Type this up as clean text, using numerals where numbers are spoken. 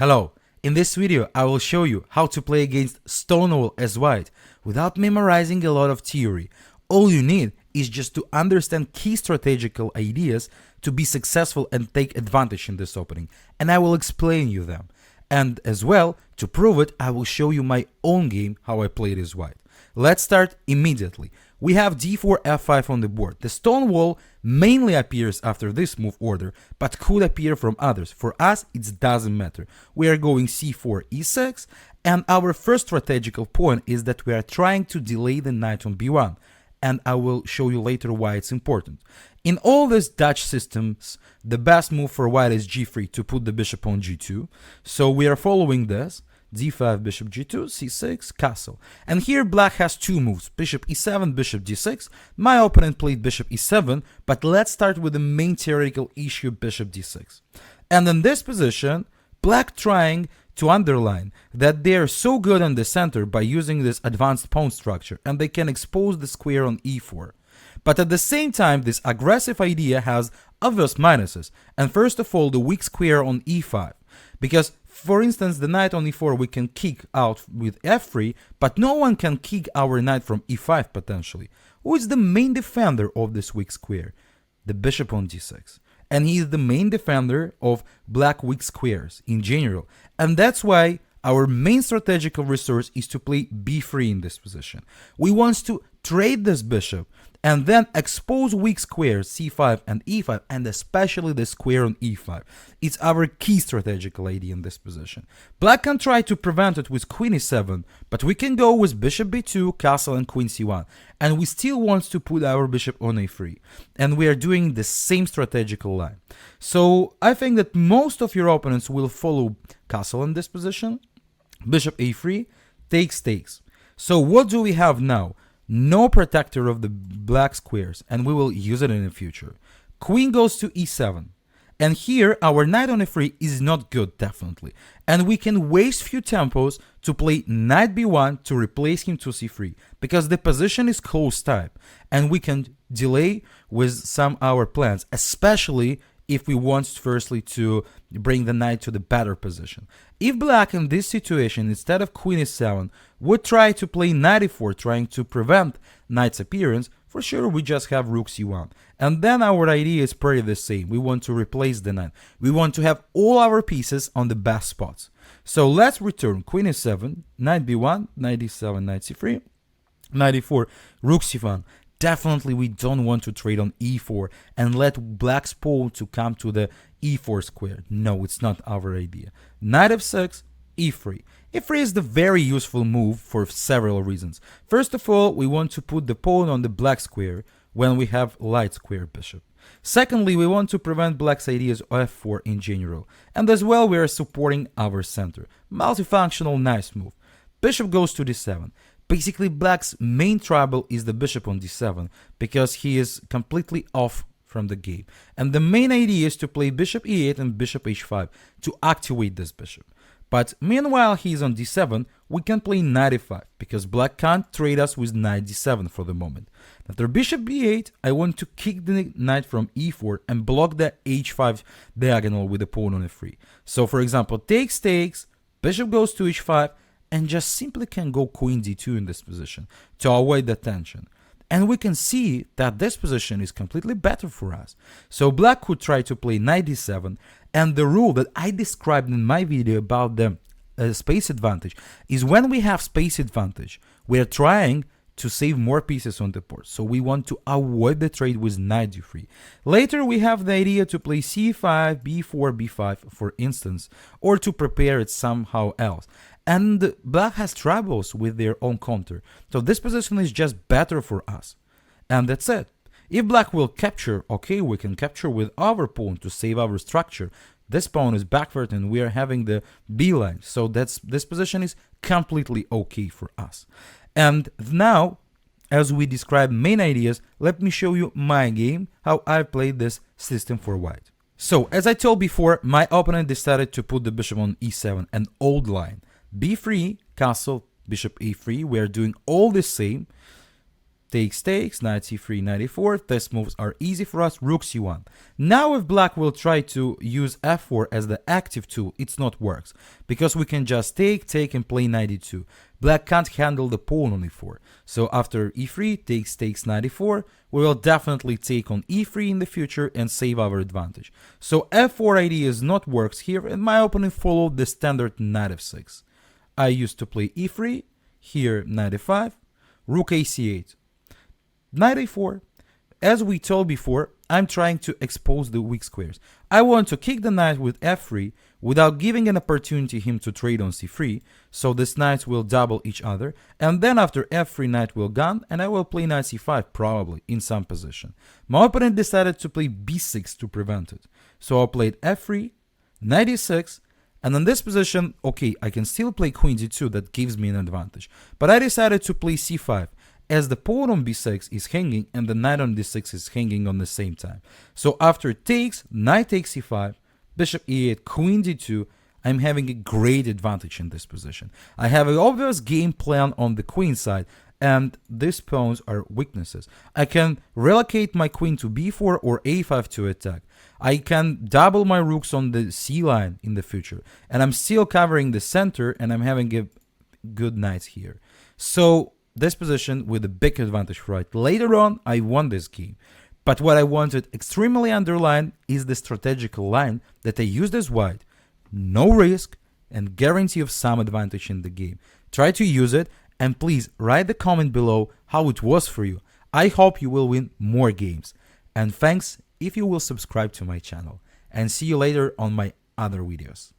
Hello, in this video I will show you how to play against Stonewall as white without memorizing a lot of theory. All you need is just to understand key strategical ideas to be successful and take advantage in this opening, and I will explain you them. And as well, to prove it, I will show you my own game how I played as white. Let's start immediately. We have d4, f5 on the board. The Stonewall mainly appears after this move order, but could appear from others. For us, it doesn't matter. We are going c4, e6, and our first strategical point is that we are trying to delay the knight on b1, and I will show you later why it's important. In all these Dutch systems, the best move for white is g3 to put the bishop on g2, so we are following this. d5, bishop g2, c6, castle. And here black has two moves, bishop e7, bishop d6. My opponent played bishop e7, but let's start with the main theoretical issue, bishop d6. And in this position, black trying to underline that they are so good on the center by using this advanced pawn structure, and they can expose the square on e4. But at the same time, this aggressive idea has obvious minuses, and first of all, the weak square on e5. Because, for instance, the knight on e4 we can kick out with f3, but no one can kick our knight from e5 potentially. Who is the main defender of this weak square? The bishop on d6. And he is the main defender of black weak squares in general. And that's why our main strategical resource is to play b3 in this position. We want to trade this bishop and then expose weak squares c5 and e5, and especially the square on e5. It's our key strategical idea in this position. Black can try to prevent it with queen e7, but we can go with bishop b2, castle, and queen c1, and we still want to put our bishop on a3, and we are doing the same strategical line. So I think that most of your opponents will follow castle in this position, bishop a3, takes. So what do we have now? No protector of the black squares, and we will use it in the future. Queen goes to e7, and here our knight on e3 is not good, definitely, and we can waste few tempos to play knight b1 to replace him to c3, because the position is close type, and we can delay with some our plans, especially if we want firstly to bring the knight to the better position. If black in this situation, instead of queen e7, would try to play knight e4, trying to prevent knight's appearance, for sure we just have rook c1. And then our idea is pretty the same. We want to replace the knight. We want to have all our pieces on the best spots. So let's return queen e7, knight b1, knight e7, knight c3, knight e4, rook c1. Definitely we don't want to trade on e4 and let black's pawn to come to the e4 square. No, it's not our idea. Knight f6, e3. e3 is the very useful move for several reasons. First of all, we want to put the pawn on the black square when we have light square bishop. Secondly, we want to prevent black's ideas of f4 in general. And as well, we are supporting our center. Multifunctional, nice move. Bishop goes to d7. Basically, black's main trouble is the bishop on d7, because he is completely off from the game. And the main idea is to play bishop e8 and bishop h5 to activate this bishop. But meanwhile he is on d7, we can play knight e5, because black can't trade us with knight d7 for the moment. After bishop b8, I want to kick the knight from e4 and block the h5 diagonal with the pawn on f3. So for example, takes, bishop goes to h5, and just simply can go queen d2 in this position to avoid the tension. And we can see that this position is completely better for us. So black could try to play knight d7, and the rule that I described in my video about the space advantage is when we have space advantage, we are trying to save more pieces on the board. So we want to avoid the trade with knight d3. Later we have the idea to play c5, b4, b5 for instance, or to prepare it somehow else. And black has troubles with their own counter, so this position is just better for us. And that's it. If black will capture, okay, we can capture with our pawn to save our structure. This pawn is backward and we are having the b line, so this position is completely okay for us. And now, as we describe main ideas, let me show you my game, how I played this system for white. So, as I told before, my opponent decided to put the bishop on e7, an old line. b3, castle, bishop a3, we are doing all the same. takes, knight c3, knight e4. These moves are easy for us. Rook c1. Now if black will try to use f4 as the active tool, it's not works, because we can just take and play knight e2. Black can't handle the pawn on e4. So after e3, takes, knight e4, we will definitely take on e3 in the future and save our advantage. So f4 idea is not works here, and my opponent followed the standard knight f6. I used to play e3, here knight e5, rook ac8. Knight a4. As we told before, I'm trying to expose the weak squares. I want to kick the knight with f3 without giving an opportunity him to trade on c3, so these knights will double each other, and then after f3 knight will gun, and I will play knight c5 probably in some position. My opponent decided to play b6 to prevent it. So I played f3, knight e6, and in this position, okay, I can still play queen d2, that gives me an advantage. But I decided to play c5, as the pawn on b6 is hanging and the knight on d6 is hanging on the same time. So after takes, knight takes c5, bishop e8, queen d2, I'm having a great advantage in this position. I have an obvious game plan on the queen side, and these pawns are weaknesses. I can relocate my queen to b4 or a5 to attack. I can double my rooks on the c line in the future, and I'm still covering the center, and I'm having a good knight here. So this position with a big advantage for white. Later on, I won this game. But what I wanted extremely underline is the strategical line that I used as white. No risk and guarantee of some advantage in the game. Try to use it, and please write the comment below how it was for you. I hope you will win more games. And thanks if you will subscribe to my channel. And see you later on my other videos.